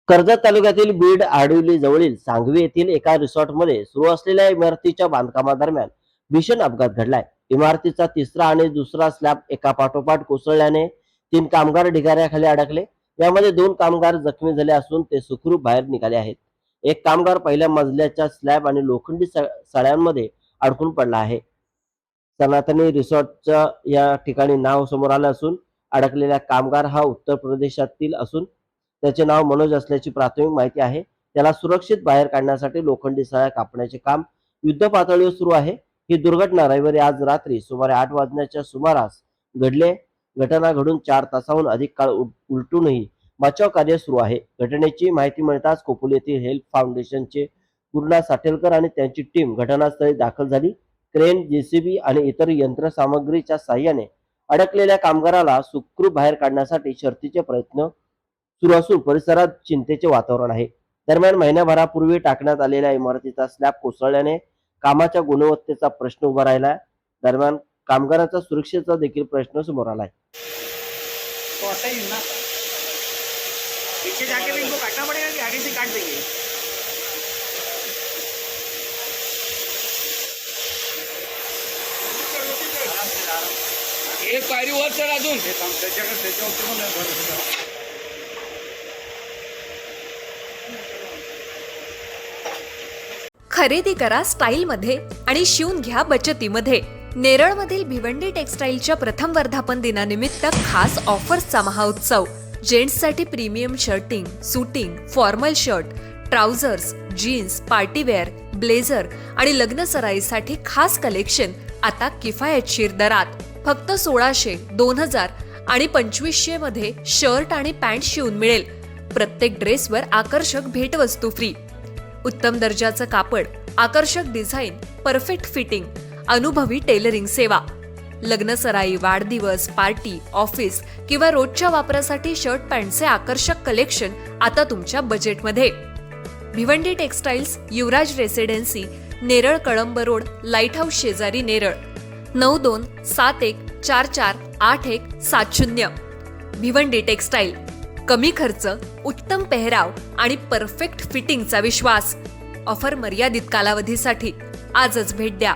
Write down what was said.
कर्जत तालुक्यातील बीड आडिवली जवळील सांगवी येथील एका रिसॉर्टमध्ये सुरू असलेल्या इमारतीच्या बांधकामादरम्यान भीषण अपघात घडलाय। इमारतीचा तिसरा आणि दुसरा स्लॅब एका पाठोपाठ कोसळल्याने 3 कामगार ढिगाऱ्याखाली अडकले। यामध्ये 2 कामगार जखमी झाले असून ते सुखरूप बाहेर निघाले आहेत। एक कामगार पहिल्या मजल्याच्या स्लॅब आणि लोखंडी सळ्यांमध्ये अडकून पडला आहे। सनातनी रिसॉर्टच्या या ठिकाणी नाव समोर आलं असून अडकलेला कामगार हा उत्तर प्रदेशातील असून त्याचे नाव मनोज असल्याची प्राथमिक माहिती आहे। त्याला सुरक्षित बाहेर काढण्यासाठी लोखंडी सळ्या कापण्याचे काम युद्धपातळीवर सुरू आहे। ही दुर्घटना रविवारी आज रात्री सुमारे 8 वाजण्याच्या सुमारास घडले। घटना घडून 4 तासाहून अधिक काळ उलटूनही बचाव कार्य सुरू आहे। घटनेची माहिती मिळताच खोपोली येथील हेल्प फाउंडेशनचे पूर्णा साटेलकर आणि त्यांची टीम घटनास्थळी दाखल झाली। क्रेन, जेसीबी आणि इतर यंत्रसामग्रीच्या साहाय्याने अडकलेल्या कामगाराला सुखरूप बाहेर काढण्यासाठी शर्थीचे प्रयत्न सुरू असून परिसरात चिंतेचे वातावरण आहे। दरम्यान महिन्याभरापूर्वी टाकण्यात आलेल्या इमारतीचा स्लॅब कोसळल्याने कामाच्या गुणवत्तेचा प्रश्न उभा राहिला। दरम्यान कामगारांच्या सुरक्षेचा देखील प्रश्न समोर आलाय। तो आता येईल ना, पीछे जाके भी इनको काटना पड़ेगा कि आगे से काट देंगे? एक पायरी वर चढ अजून खरेदी करा स्टाईलमध्ये आणि शिवून घ्या बचतीमध्ये। नेरळमधील भिवंडी टेक्सटाईलच्या प्रथम वर्धापन दिनानिमित्त खास ऑफर्सचा महाउत्सव। जेंट्ससाठी premium shirting, suiting, formal shirt, trousers, jeans, partywear, blazer आणि लग्न सराईसाठी खास कलेक्शन आता किफायतशीर दरात। फक्त 1600, 2000 आणि 2500 मध्ये शर्ट आणि पॅन्ट शिवून मिळेल। प्रत्येक ड्रेसवर आकर्षक भेटवस्तू फ्री। उत्तम दर्जाचं कापड, आकर्षक डिझाईन, परफेक्ट फिटिंग, अनुभवी टेलरिंग सेवा। लग्न सराई, वाढदिवस, पार्टी, ऑफिस किंवा रोजच्या वापरासाठी शर्ट पॅन्टचे आकर्षक कलेक्शन आता तुमच्या बजेटमध्ये। Bhiwandi textiles, Yuvraj residency, Neral Kalamb road, light house शेजारी, नेरळ। 9271448170। भिवंडी टेक्सटाईल, कमी खर्च, उत्तम पेहराव आणि परफेक्ट फिटिंगचा विश्वास। ऑफर मर्यादित कालावधीसाठी, आजच भेट द्या।